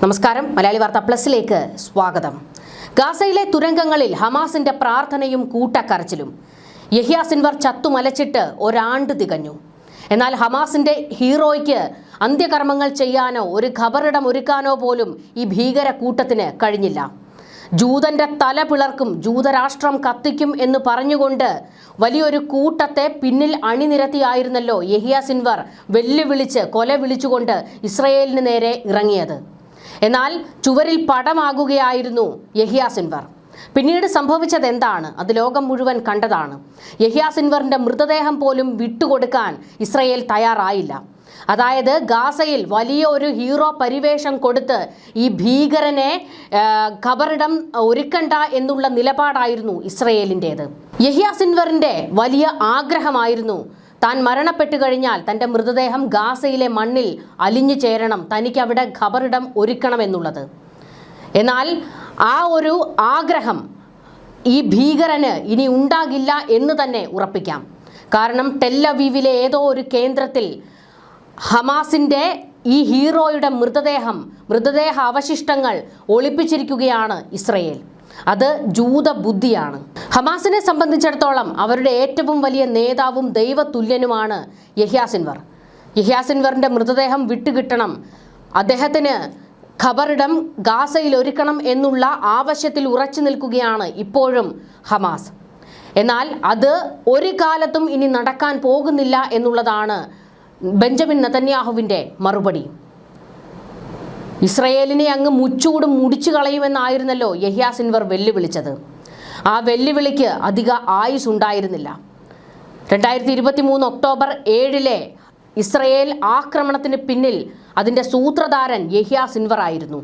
നമസ്കാരം, മലയാളി വാർത്ത പ്ലസിലേക്ക് സ്വാഗതം. ഗാസയിലെ തുരങ്കങ്ങളിൽ ഹമാസിന്റെ പ്രാർത്ഥനയും കൂട്ടക്കരച്ചിലും. യഹ്യ സിൻവർ ചത്തുമലച്ചിട്ട് ഒരാണ്ട് തികഞ്ഞു. എന്നാൽ ഹമാസിന്റെ ഹീറോയ്ക്ക് അന്ത്യകർമ്മങ്ങൾ ചെയ്യാനോ ഒരു ഖബറിടം ഒരുക്കാനോ പോലും ഈ ഭീകര കൂട്ടത്തിന് കഴിഞ്ഞില്ല. ജൂതന്റെ തല പിളർക്കും, ജൂതരാഷ്ട്രം കത്തിക്കും എന്ന് പറഞ്ഞുകൊണ്ട് വലിയൊരു കൂട്ടത്തെ പിന്നിൽ അണിനിരത്തിയായിരുന്നല്ലോ യഹ്യ സിൻവർ വെല്ലുവിളിച്ച് കൊല വിളിച്ചുകൊണ്ട് ഇസ്രയേലിന് നേരെ ഇറങ്ങിയത്. എന്നാൽ ചുവരിൽ പടമാകുകയായിരുന്നു യഹ്യ സിൻവർ. പിന്നീട് സംഭവിച്ചത് എന്താണ്? അത് ലോകം മുഴുവൻ കണ്ടതാണ്. യഹ്യ സിൻവറിന്റെ മൃതദേഹം പോലും വിട്ടുകൊടുക്കാൻ ഇസ്രയേൽ തയ്യാറായില്ല. അതായത് ഗാസയിൽ വലിയ ഒരു ഹീറോ പരിവേഷം കൊടുത്ത് ഈ ഭീകരനെ ഖബറിടം ഒരുക്കണ്ട എന്നുള്ള നിലപാടായിരുന്നു ഇസ്രയേലിൻ്റേത്. യഹ്യ സിൻവറിന്റെ വലിയ ആഗ്രഹമായിരുന്നു താൻ മരണപ്പെട്ടു കഴിഞ്ഞാൽ തൻ്റെ മൃതദേഹം ഗാസയിലെ മണ്ണിൽ അലിഞ്ഞു ചേരണം, തനിക്ക് അവിടെ ഖബറിടം ഒരുക്കണമെന്നുള്ളത്. എന്നാൽ ആ ഒരു ആഗ്രഹം ഈ ഭീകരന് ഇനി ഉണ്ടാകില്ല എന്ന് തന്നെ ഉറപ്പിക്കാം. കാരണം ടെൽ അവീവിലെ ഏതോ ഒരു കേന്ദ്രത്തിൽ ഹമാസിൻ്റെ ഈ ഹീറോയുടെ മൃതദേഹ അവശിഷ്ടങ്ങൾ ഒളിപ്പിച്ചിരിക്കുകയാണ് ഇസ്രയേൽ. അത് ജൂത ബുദ്ധിയാണ്. ഹമാസിനെ സംബന്ധിച്ചിടത്തോളം അവരുടെ ഏറ്റവും വലിയ നേതാവും ദൈവതുല്യനുമാണ് യഹ്യ സിൻവർ. യഹ്യ സിൻവറിൻ്റെ മൃതദേഹം വിട്ടുകിട്ടണം, അദ്ദേഹത്തിന് ഖബറിടം ഗാസയിൽ ഒരുക്കണം എന്നുള്ള ആവശ്യത്തിൽ ഉറച്ചു നിൽക്കുകയാണ് ഇപ്പോഴും ഹമാസ്. എന്നാൽ അത് ഒരു കാലത്തും ഇനി നടക്കാൻ പോകുന്നില്ല എന്നുള്ളതാണ് ബെഞ്ചമിൻ നെതന്യാഹുവിൻ്റെ മറുപടി. ഇസ്രയേലിനെ അങ്ങ് മുച്ചൂടും മുടിച്ചു കളയുമെന്നായിരുന്നല്ലോ യഹ്യ സിൻവർ വെല്ലുവിളിച്ചത്. ആ വെല്ലുവിളിക്ക് അധിക ആയുസ് ഉണ്ടായിരുന്നില്ല. 2023 ഒക്ടോബർ 7 ഇസ്രയേൽ ആക്രമണത്തിന് പിന്നിൽ അതിൻ്റെ സൂത്രധാരൻ യഹ്യ സിൻവർ ആയിരുന്നു.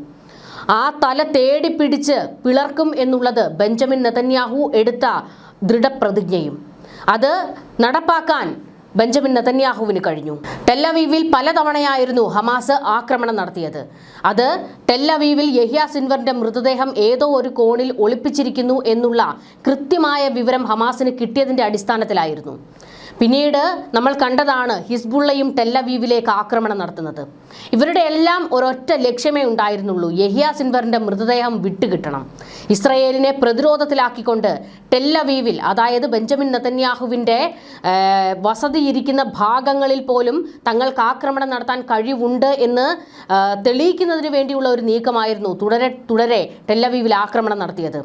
ആ തല തേടിപ്പിടിച്ച് പിളർക്കും എന്നുള്ളത് ബെഞ്ചമിൻ നെതന്യാഹു എടുത്ത ദൃഢപ്രതിജ്ഞയും. അത് നടപ്പാക്കാൻ ബെഞ്ചമിൻ നെതന്യാഹുവിന് കഴിഞ്ഞു. ടെൽ അവീവിൽ പലതവണയായിരുന്നു ഹമാസ് ആക്രമണം നടത്തിയത്. അത് ടെൽ അവീവിൽ യഹ്യ സിൻവറിന്റെ മൃതദേഹം ഏതോ ഒരു കോണിൽ ഒളിപ്പിച്ചിരിക്കുന്നു എന്നുള്ള കൃത്യമായ വിവരം ഹമാസിന് കിട്ടിയതിൻ്റെ അടിസ്ഥാനത്തിലായിരുന്നു. പിന്നീട് നമ്മൾ കണ്ടതാണ് ഹിസ്ബുള്ളയും ടെൽ അവീവിലേക്ക് ആക്രമണം നടത്തുന്നത്. ഇവരുടെ എല്ലാം ഒരൊറ്റ ലക്ഷ്യമേ ഉണ്ടായിരുന്നുള്ളൂ: യഹ്യ സിൻവറിന്റെ മൃതദേഹം വിട്ടുകിട്ടണം. ഇസ്രയേലിനെ പ്രതിരോധത്തിലാക്കിക്കൊണ്ട് ടെൽ അവീവിൽ, അതായത് ബെഞ്ചമിൻ നെതന്യാഹുവിൻ്റെ വസതിയിരിക്കുന്ന ഭാഗങ്ങളിൽ പോലും തങ്ങൾക്ക് ആക്രമണം നടത്താൻ കഴിവുണ്ട് എന്ന് തെളിയിക്കുന്നതിന് വേണ്ടിയുള്ള ഒരു നീക്കമായിരുന്നു തുടരെ ടെൽ അവീവിൽ ആക്രമണം നടത്തിയത്.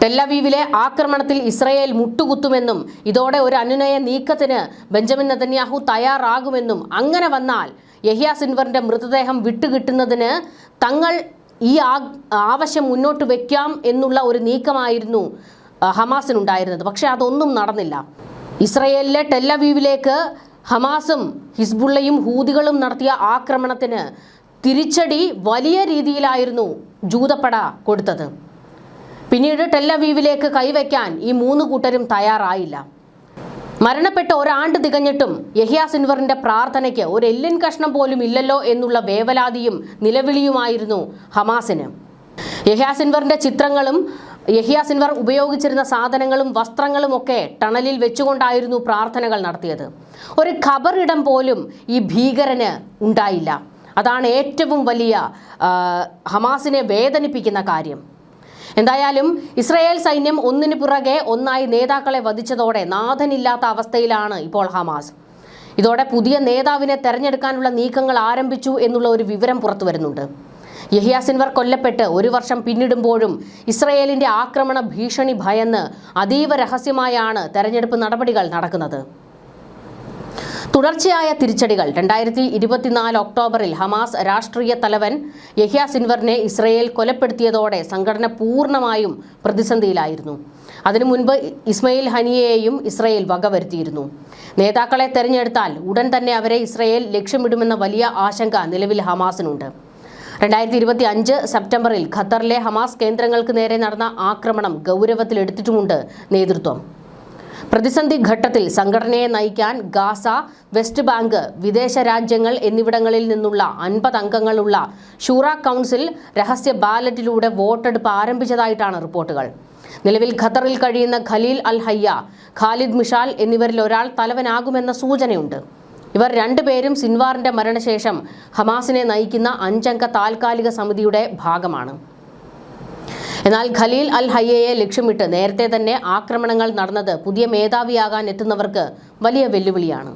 ടെൽ അവീവിലെ ആക്രമണത്തിൽ ഇസ്രയേൽ മുട്ടുകുത്തുമെന്നും ഇതോടെ ഒരു അനുനയ നീക്കത്തിന് ബെഞ്ചമിൻ നെതന്യാഹു തയ്യാറാകുമെന്നും, അങ്ങനെ വന്നാൽ യഹ്യ സിൻവറിന്റെ മൃതദേഹം വിട്ടുകിട്ടുന്നതിന് തങ്ങൾ ഈ ആവശ്യം മുന്നോട്ട് വയ്ക്കാം എന്നുള്ള ഒരു നീക്കമായിരുന്നു ഹമാസിനുണ്ടായിരുന്നത്. പക്ഷേ അതൊന്നും നടന്നില്ല. ഇസ്രയേലിലെ ടെൽ അവീവിലേക്ക് ഹമാസും ഹിസ്ബുള്ളയും ഹൂതികളും നടത്തിയ ആക്രമണത്തിന് തിരിച്ചടി വലിയ രീതിയിലായിരുന്നു ജൂതപ്പട കൊടുത്തത്. പിന്നീട് ടെൽ അവീവിലേക്ക് കൈവയ്ക്കാൻ ഈ മൂന്ന് കൂട്ടരും തയ്യാറായില്ല. മരണപ്പെട്ട ഒരാണ്ട് തികഞ്ഞിട്ടും യഹ്യ സിൻവറിന്റെ പ്രാർത്ഥനയ്ക്ക് ഒരു എല്ലിൻ കഷ്ണം പോലും ഇല്ലല്ലോ എന്നുള്ള വേവലാതിയും നിലവിളിയുമായിരുന്നു ഹമാസിന്. യഹ്യ സിൻവറിന്റെ ചിത്രങ്ങളും യഹ്യ സിൻവർ ഉപയോഗിച്ചിരുന്ന സാധനങ്ങളും വസ്ത്രങ്ങളും ഒക്കെ ടണലിൽ വെച്ചുകൊണ്ടായിരുന്നു പ്രാർത്ഥനകൾ നടത്തിയത്. ഒരു ഖബറിടം പോലും ഈ ഭീകരന് ഉണ്ടായില്ല. അതാണ് ഏറ്റവും വലിയ ഹമാസിനെ വേദനിപ്പിക്കുന്ന കാര്യം. എന്തായാലും ഇസ്രയേൽ സൈന്യം ഒന്നിനു പുറകെ ഒന്നായി നേതാക്കളെ വധിച്ചതോടെ നാഥനില്ലാത്ത അവസ്ഥയിലാണ് ഇപ്പോൾ ഹമാസ്. ഇതോടെ പുതിയ നേതാവിനെ തെരഞ്ഞെടുക്കാനുള്ള നീക്കങ്ങൾ ആരംഭിച്ചു എന്നുള്ള ഒരു വിവരം പുറത്തു വരുന്നുണ്ട്. യഹ്യ സിൻവർ കൊല്ലപ്പെട്ട് 1 വർഷം പിന്നിടുമ്പോഴും ഇസ്രയേലിന്റെ ആക്രമണ ഭീഷണി ഭയന്ന് അതീവ രഹസ്യമായാണ് തെരഞ്ഞെടുപ്പ് നടപടികൾ നടക്കുന്നത്. തുടർച്ചയായ തിരിച്ചടികൾ. 2024 ഒക്ടോബറിൽ ഹമാസ് രാഷ്ട്രീയ തലവൻ യഹ്യ സിൻവറിനെ ഇസ്രയേൽ കൊലപ്പെടുത്തിയതോടെ സംഘടന പൂർണ്ണമായും പ്രതിസന്ധിയിലായിരുന്നു. അതിനു മുൻപ് ഇസ്മയിൽ ഹനിയയെയും ഇസ്രയേൽ വകവരുത്തിയിരുന്നു. നേതാക്കളെ തെരഞ്ഞെടുത്താൽ ഉടൻ തന്നെ അവരെ ഇസ്രയേൽ ലക്ഷ്യമിടുമെന്ന വലിയ ആശങ്ക നിലവിൽ ഹമാസിനുണ്ട്. 2025 സെപ്റ്റംബറിൽ ഖത്തറിലെ ഹമാസ് കേന്ദ്രങ്ങൾക്ക് നേരെ നടന്ന ആക്രമണം ഗൗരവത്തിലെടുത്തിട്ടുമുണ്ട് നേതൃത്വം. പ്രതിസന്ധി ഘട്ടത്തിൽ സംഘടനയെ നയിക്കാൻ ഗാസ, വെസ്റ്റ് ബാങ്ക്, വിദേശ രാജ്യങ്ങൾ എന്നിവിടങ്ങളിൽ നിന്നുള്ള 50 അംഗങ്ങളുള്ള ഷൂറ കൗൺസിൽ രഹസ്യ ബാലറ്റിലൂടെ വോട്ടെടുപ്പ് ആരംഭിച്ചതായിട്ടാണ് റിപ്പോർട്ടുകൾ. നിലവിൽ ഖത്തറിൽ കഴിയുന്ന ഖലീൽ അൽ ഹയ്യ, ഖാലിദ് മിഷാൽ എന്നിവരിൽ ഒരാൾ തലവനാകുമെന്ന സൂചനയുണ്ട്. ഇവർ രണ്ടുപേരും സിൻവാറിന്റെ മരണശേഷം ഹമാസിനെ നയിക്കുന്ന 5 അംഗ താൽക്കാലിക സമിതിയുടെ ഭാഗമാണ്. എന്നാൽ ഖലീൽ അൽ ഹയ്യയെ ലക്ഷ്യമിട്ട് നേരത്തെ തന്നെ ആക്രമണങ്ങൾ നടന്നത് പുതിയ മേധാവിയാകാൻ എത്തുന്നവർക്ക് വലിയ വെല്ലുവിളിയാണ്.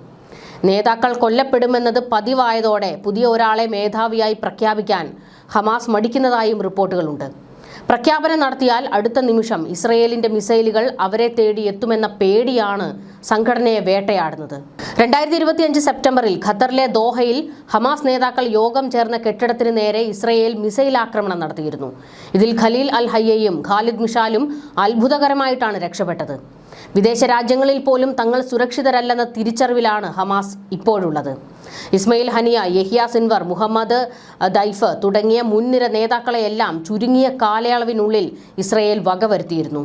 നേതാക്കൾ കൊല്ലപ്പെടുമെന്നത് പതിവായതോടെ പുതിയ ഒരാളെ മേധാവിയായി പ്രഖ്യാപിക്കാൻ ഹമാസ് മടിക്കുന്നതായും റിപ്പോർട്ടുകളുണ്ട്. പ്രഖ്യാപനം നടത്തിയാൽ അടുത്ത നിമിഷം ഇസ്രയേലിന്റെ മിസൈലുകൾ അവരെ തേടി എത്തുമെന്ന പേടിയാണ് സംഘടനയെ വേട്ടയാടുന്നത്. 2025 സെപ്റ്റംബറിൽ ഖത്തറിലെ ദോഹയിൽ ഹമാസ് നേതാക്കൾ യോഗം ചേർന്ന കെട്ടിടത്തിന് നേരെ ഇസ്രയേൽ മിസൈൽ ആക്രമണം നടത്തിയിരുന്നു. ഇതിൽ ഖലീൽ അൽ ഹയ്യയും ഖാലിദ് മിഷാലും അത്ഭുതകരമായിട്ടാണ് രക്ഷപ്പെട്ടത്. വിദേശ രാജ്യങ്ങളിൽ പോലും തങ്ങൾ സുരക്ഷിതരല്ലെന്ന തിരിച്ചറിവിലാണ് ഹമാസ് ഇപ്പോഴുള്ളത്. Ismail Haniyeh, Yahya Sinwar, Mohammed Deif തുടങ്ങിയ മുൻനിര നേതാക്കളെയെല്ലാം ചുരുങ്ങിയ കാലയളവിനുള്ളിൽ ഇസ്രയേൽ വകവരുത്തിയിരുന്നു.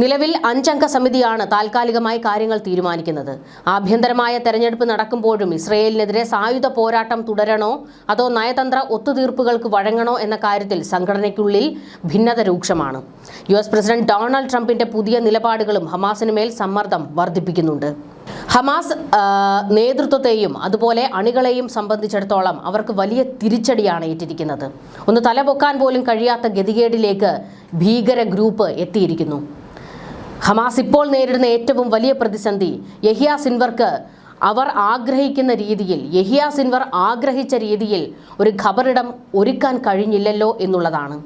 നിലവിൽ 5 അംഗ സമിതിയാണ് താൽക്കാലികമായി കാര്യങ്ങൾ തീരുമാനിക്കുന്നത്. ആഭ്യന്തരമായ തെരഞ്ഞെടുപ്പ് നടക്കുമ്പോഴും ഇസ്രയേലിനെതിരെ സായുധ പോരാട്ടം തുടരണോ അതോ നയതന്ത്ര ഒത്തുതീർപ്പുകൾക്ക് വഴങ്ങണോ എന്ന കാര്യത്തിൽ സംഘടനയ്ക്കുള്ളിൽ ഭിന്നത രൂക്ഷമാണ്. US പ്രസിഡന്റ് ഡൊണാൾഡ് ട്രംപിന്റെ പുതിയ നിലപാടുകളും ഹമാസിന് മേൽ സമ്മർദ്ദം വർദ്ധിപ്പിക്കുന്നുണ്ട്. ഹമാസ് നേതൃത്വത്തെയും അതുപോലെ അണികളെയും സംബന്ധിച്ചിടത്തോളം അവർക്ക് വലിയ തിരിച്ചടിയാണ് ഏറ്റിരിക്കുന്നത്. ഒന്ന് തലപൊക്കാൻ പോലും കഴിയാത്ത ഗതികേടിലേക്ക് ഭീകര ഗ്രൂപ്പ് എത്തിയിരിക്കുന്നു. ഹമാസ് ഇപ്പോൾ നേരിടുന്ന ഏറ്റവും വലിയ പ്രതിസന്ധി യഹിയ സിൻവർക്ക് അവർ ആഗ്രഹിക്കുന്ന രീതിയിൽ, യഹിയ സിൻവർ ആഗ്രഹിച്ച രീതിയിൽ ഒരു ഖബറിടം ഒരുക്കാൻ കഴിഞ്ഞില്ലല്ലോ എന്നുള്ളതാണ്.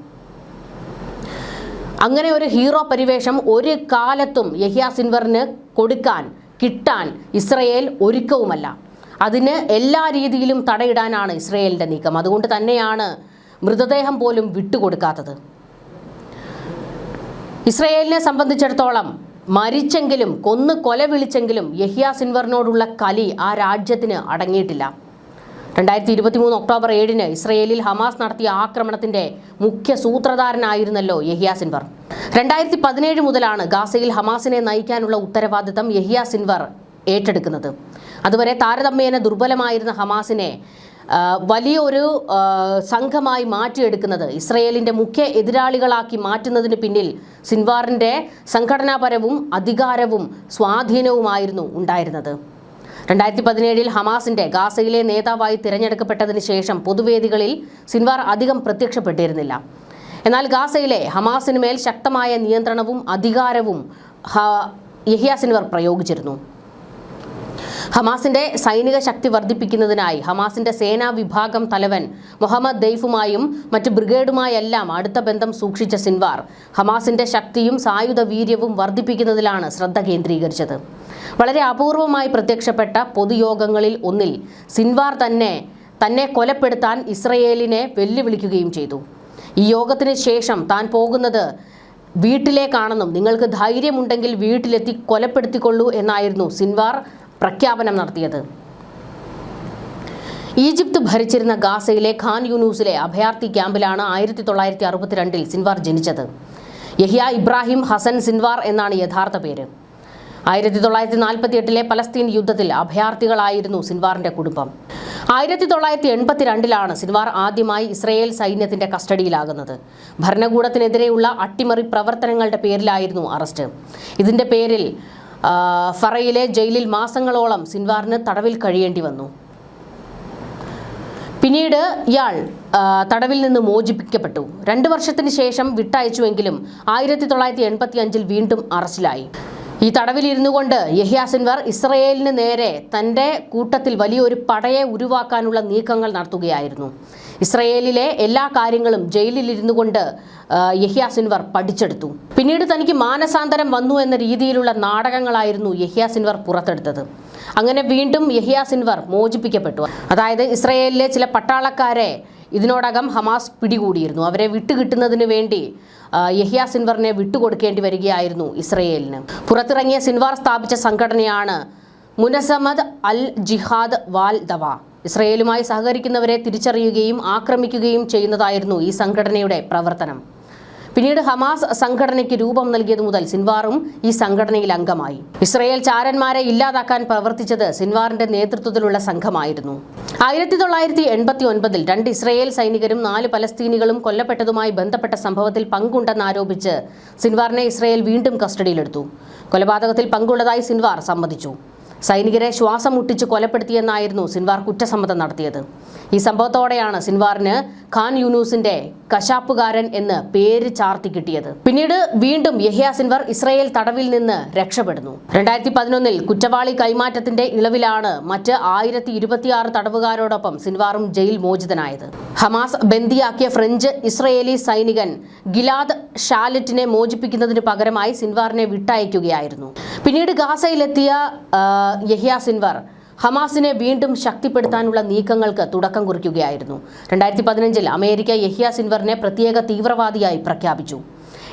അങ്ങനെ ഒരു ഹീറോ പരിവേഷം ഒരു കാലത്തും യഹിയ സിൻവറിന് കിട്ടാൻ ഇസ്രയേൽ ഒരുക്കവുമല്ല. അതിന് എല്ലാ രീതിയിലും തടയിടാനാണ് ഇസ്രയേലിന്റെ നീക്കം. അതുകൊണ്ട് തന്നെയാണ് മൃതദേഹം പോലും വിട്ടുകൊടുക്കാത്തത്. ഇസ്രയേലിനെ സംബന്ധിച്ചിടത്തോളം മരിച്ചെങ്കിലും കൊല വിളിച്ചെങ്കിലും യഹിയ സിൻവറിനോടുള്ള കലി ആ രാജ്യത്തിന് അടങ്ങിയിട്ടില്ല. 2023 ഒക്ടോബർ 7 ഇസ്രയേലിൽ ഹമാസ് നടത്തിയ ആക്രമണത്തിന്റെ മുഖ്യ സൂത്രധാരനായിരുന്നല്ലോ യഹിയ സിൻവർ. 2017 മുതലാണ് ഗാസയിൽ ഹമാസിനെ നയിക്കാനുള്ള ഉത്തരവാദിത്തം യഹിയ സിൻവർ ഏറ്റെടുക്കുന്നത്. അതുവരെ താരതമ്യേന ദുർബലമായിരുന്ന ഹമാസിനെ വലിയൊരു സംഘമായി മാറ്റിയെടുക്കുന്നത്, ഇസ്രയേലിന്റെ മുഖ്യ എതിരാളികളാക്കി മാറ്റുന്നതിന് പിന്നിൽ സിൻവാറിന്റെ സംഘടനാപരവും അധികാരവും സ്വാധീനവുമായിരുന്നു ഉണ്ടായിരുന്നത്. 2017 ഹമാസിന്റെ ഗാസയിലെ നേതാവായി തിരഞ്ഞെടുക്കപ്പെട്ടതിന് ശേഷം പൊതുവേദികളിൽ സിൻവാർ അധികം പ്രത്യക്ഷപ്പെട്ടിരുന്നില്ല. എന്നാൽ ഗാസയിലെ ഹമാസിന് മേൽ ശക്തമായ നിയന്ത്രണവും അധികാരവും യഹിയ സിൻവർ പ്രയോഗിച്ചിരുന്നു. ഹമാസിന്റെ സൈനിക ശക്തി വർദ്ധിപ്പിക്കുന്നതിനായി ഹമാസിന്റെ സേനാ വിഭാഗം തലവൻ മുഹമ്മദ് ദൈഫുമായും മറ്റ് ബ്രിഗേഡുമായെല്ലാം അടുത്ത ബന്ധം സൂക്ഷിച്ച സിൻവാർ ഹമാസിന്റെ ശക്തിയും സായുധ വീര്യവും വർദ്ധിപ്പിക്കുന്നതിലാണ് ശ്രദ്ധ കേന്ദ്രീകരിച്ചത്. വളരെ അപൂർവമായി പ്രത്യക്ഷപ്പെട്ട പൊതുയോഗങ്ങളിൽ ഒന്നിൽ സിൻവാർ തന്നെ കൊലപ്പെടുത്താൻ ഇസ്രയേലിനെ വെല്ലുവിളിക്കുകയും ചെയ്തു. ഈ യോഗത്തിന് ശേഷം താൻ പോകുന്നത് വീട്ടിലേക്കാണെന്നും നിങ്ങൾക്ക് ധൈര്യമുണ്ടെങ്കിൽ വീട്ടിലെത്തി കൊലപ്പെടുത്തിക്കൊള്ളൂ എന്നായിരുന്നു സിൻവാർ പ്രഖ്യാപനം നടത്തിയത്. ഈജിപ്ത് ഭരിച്ചിരുന്ന ഗാസയിലെ ഖാൻ യൂനൂസിലെ അഭയാർത്ഥി ക്യാമ്പിലാണ് 1962 സിൻവാർ ജനിച്ചത്. യഹിയ ഇബ്രാഹിം ഹസൻ സിൻവാർ എന്നാണ് യഥാർത്ഥ പേര്. 1948 പലസ്തീൻ യുദ്ധത്തിൽ അഭയാർത്ഥികളായിരുന്നു സിൻവാറിന്റെ കുടുംബം. 1982 സിൻവാർ ആദ്യമായി ഇസ്രയേൽ സൈന്യത്തിന്റെ കസ്റ്റഡിയിലാകുന്നത്. ഭരണകൂടത്തിനെതിരെയുള്ള അട്ടിമറി പ്രവർത്തനങ്ങളുടെ പേരിലായിരുന്നു അറസ്റ്റ്. ഇതിന്റെ പേരിൽ ഫറയിലെ ജയിലിൽ മാസങ്ങളോളം സിൻവാറിന് തടവിൽ കഴിയേണ്ടി വന്നു. പിന്നീട് ഇയാൾ തടവിൽ നിന്ന് മോചിപ്പിക്കപ്പെട്ടു. 2 വർഷത്തിന് ശേഷം വിട്ടയച്ചുവെങ്കിലും 1985 വീണ്ടും അറസ്റ്റിലായി. ഈ തടവിലിരുന്നു കൊണ്ട് യഹിയ സിൻവർ ഇസ്രയേലിന് നേരെ തൻ്റെ കൂട്ടത്തിൽ വലിയൊരു പടയെ ഉരുവാക്കാനുള്ള നീക്കങ്ങൾ നടത്തുകയായിരുന്നു. ഇസ്രയേലിലെ എല്ലാ കാര്യങ്ങളും ജയിലിലിരുന്നു കൊണ്ട് യഹിയ സിൻവർ പഠിച്ചെടുത്തു. പിന്നീട് തനിക്ക് മാനസാന്തരം വന്നു എന്ന രീതിയിലുള്ള നാടകങ്ങളായിരുന്നു യഹിയ സിൻവർ പുറത്തെടുത്തത്. അങ്ങനെ വീണ്ടും യഹിയ സിൻവർ മോചിപ്പിക്കപ്പെട്ടു. അതായത് ഇസ്രയേലിലെ ചില പട്ടാളക്കാരെ ഇതിനോടകം ഹമാസ് പിടികൂടിയിരുന്നു. അവരെ വിട്ടുകിട്ടുന്നതിന് വേണ്ടി യഹിയ സിൻവറിനെ വിട്ടുകൊടുക്കേണ്ടി വരികയായിരുന്നു ഇസ്രയേലിന്. പുറത്തിറങ്ങിയ സിൻവാർ സ്ഥാപിച്ച സംഘടനയാണ് മുനസമദ് അൽ ജിഹാദ് വാൽ ദവ. ഇസ്രയേലുമായി സഹകരിക്കുന്നവരെ തിരിച്ചറിയുകയും ആക്രമിക്കുകയും ചെയ്യുന്നതായിരുന്നു ഈ സംഘടനയുടെ പ്രവർത്തനം. പിന്നീട് ഹമാസ് സംഘടനയ്ക്ക് രൂപം നൽകിയത് മുതൽ സിൻവാറും ഈ സംഘടനയിൽ അംഗമായി. ഇസ്രയേൽ ചാരന്മാരെ ഇല്ലാതാക്കാൻ പ്രവർത്തിച്ചത് സിൻവാറിന്റെ നേതൃത്വത്തിലുള്ള സംഘമായിരുന്നു. 1989 2 ഇസ്രയേൽ സൈനികരും 4 പലസ്തീനികളും കൊല്ലപ്പെട്ടതുമായി ബന്ധപ്പെട്ട സംഭവത്തിൽ പങ്കുണ്ടെന്നാരോപിച്ച് സിൻവാറിനെ ഇസ്രയേൽ വീണ്ടും കസ്റ്റഡിയിലെടുത്തു. കൊലപാതകത്തിൽ പങ്കുള്ളതായി സിൻവാർ സമ്മതിച്ചു. സൈനികരെ ശ്വാസം മുട്ടിച്ച് കൊലപ്പെടുത്തിയെന്നായിരുന്നു സിൻവാർ കുറ്റസമ്മതം നടത്തിയത്. ഈ സംഭവത്തോടെയാണ് സിൻവാറിന് ഖാൻ യൂനൂസിന്റെ കശാപ്പുകാരൻ എന്ന് പേര് ചാർത്തി കിട്ടിയത്. പിന്നീട് വീണ്ടും യഹ്യ സിൻവർ ഇസ്രായേൽ തടവിൽ നിന്ന് രക്ഷപ്പെടുന്നു. 2011 കുറ്റവാളി കൈമാറ്റത്തിന്റെ ഇളവിലാണ് മറ്റ് 1026 തടവുകാരോടൊപ്പം സിൻവാറും ജയിൽ മോചിതനായത്. ഹമാസ് ബന്ദിയാക്കിയ ഫ്രഞ്ച് ഇസ്രയേലി സൈനികൻ ഗിലാദ് ഷാലറ്റിനെ മോചിപ്പിക്കുന്നതിന് പകരമായി സിൻവാറിനെ വിട്ടയക്കുകയായിരുന്നു. പിന്നീട് ഗാസയിലെത്തിയ യഹ്യ സിൻവർ ഹമാസിനെ വീണ്ടും ശക്തിപ്പെടുത്താനുള്ള നീക്കങ്ങൾക്ക് തുടക്കം കുറിക്കുകയായിരുന്നു. 2015 അമേരിക്ക യഹ്യ സിൻവറിനെ പ്രത്യേക തീവ്രവാദിയായി പ്രഖ്യാപിച്ചു.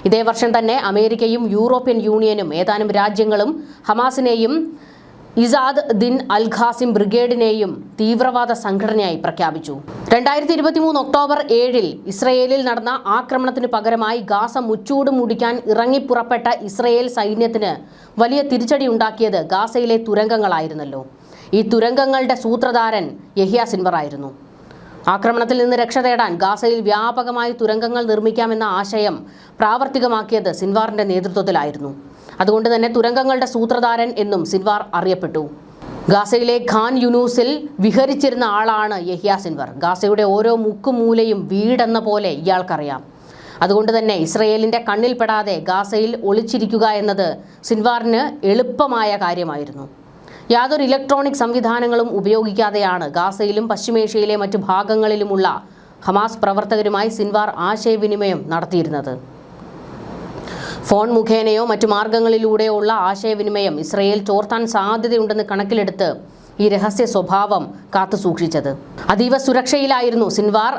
ഇതേ വർഷം തന്നെ അമേരിക്കയും യൂറോപ്യൻ യൂണിയനും ഏതാനും രാജ്യങ്ങളും ഹമാസിനെയും ഇസാദ് ദിൻ അൽ ഖാസിം ബ്രിഗേഡിനെയും തീവ്രവാദ സംഘടനയായി പ്രഖ്യാപിച്ചു. 2023 ഒക്ടോബർ 7 ഇസ്രയേലിൽ നടന്ന ആക്രമണത്തിന് പകരമായി ഗാസ മുച്ചൂട് മുടിക്കാൻ ഇറങ്ങിപ്പുറപ്പെട്ട ഇസ്രയേൽ സൈന്യത്തിന് വലിയ തിരിച്ചടി ഉണ്ടാക്കിയത് ഗാസയിലെ തുരങ്കങ്ങളായിരുന്നല്ലോ. ഈ തുരങ്കങ്ങളുടെ സൂത്രധാരൻ യഹ്യ സിൻവർ ആയിരുന്നു. ആക്രമണത്തിൽ നിന്ന് രക്ഷ തേടാൻ ഗാസയിൽ വ്യാപകമായി തുരങ്കങ്ങൾ നിർമ്മിക്കാമെന്ന ആശയം പ്രാവർത്തികമാക്കിയത് സിൻവാറിന്റെ നേതൃത്വത്തിലായിരുന്നു. അതുകൊണ്ട് തന്നെ തുരങ്കങ്ങളുടെ സൂത്രധാരൻ എന്നും സിൻവാർ അറിയപ്പെട്ടു. ഗാസയിലെ ഖാൻ യൂനൂസിൽ വിഹരിച്ചിരുന്ന ആളാണ് യഹ്യ സിൻവർ. ഗാസയുടെ ഓരോ മുക്കുമൂലയും വീടെന്ന പോലെ ഇയാൾക്കറിയാം. അതുകൊണ്ട് തന്നെ ഇസ്രയേലിന്റെ കണ്ണിൽപ്പെടാതെ ഗാസയിൽ ഒളിച്ചിരിക്കുക എന്നത് സിൻവാറിന് എളുപ്പമായ കാര്യമായിരുന്നു. യാതൊരു ഇലക്ട്രോണിക് സംവിധാനങ്ങളും ഉപയോഗിക്കാതെയാണ് ഗാസയിലും പശ്ചിമേഷ്യയിലെ മറ്റു ഭാഗങ്ങളിലുമുള്ള ഹമാസ് പ്രവർത്തകരുമായി സിൻവാർ ആശയവിനിമയം നടത്തിയിരുന്നത്. ഫോൺ മുഖേനയോ മറ്റു മാർഗങ്ങളിലൂടെയോ ഉള്ള ആശയവിനിമയം ഇസ്രയേൽ ചോർത്താൻ സാധ്യതയുണ്ടെന്ന് കണക്കിലെടുത്ത് ഈ രഹസ്യ സ്വഭാവം കാത്തു സൂക്ഷിച്ചത്. അതീവ സുരക്ഷയിലായിരുന്നു സിൻവാർ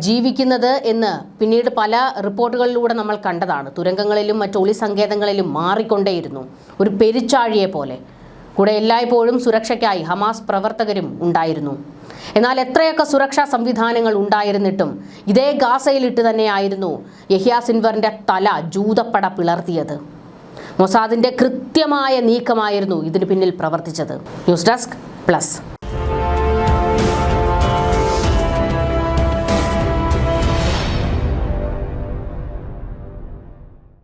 ജീവിക്കുന്നത് എന്ന് പിന്നീട് പല റിപ്പോർട്ടുകളിലൂടെ നമ്മൾ കണ്ടതാണ്. തുരങ്കങ്ങളിലും മറ്റു ഒളി സങ്കേതങ്ങളിലും മാറിക്കൊണ്ടേയിരുന്നു, ഒരു പെരിച്ചാഴിയെ പോലെ. കൂടെ എല്ലായ്പ്പോഴും സുരക്ഷയ്ക്കായി ഹമാസ് പ്രവർത്തകരും ഉണ്ടായിരുന്നു. എന്നാൽ എത്രയൊക്കെ സുരക്ഷാ സംവിധാനങ്ങൾ ഉണ്ടായിരുന്നിട്ടും ഇതേ ഗാസയിലിട്ട് തന്നെയായിരുന്നു യഹ്യ സിൻവറിന്റെ തല ജൂതപ്പട പിളർത്തിയത്. മൊസാദിന്റെ കൃത്യമായ നീക്കമായിരുന്നു ഇതിനു പിന്നിൽ പ്രവർത്തിച്ചത്. News desk plus.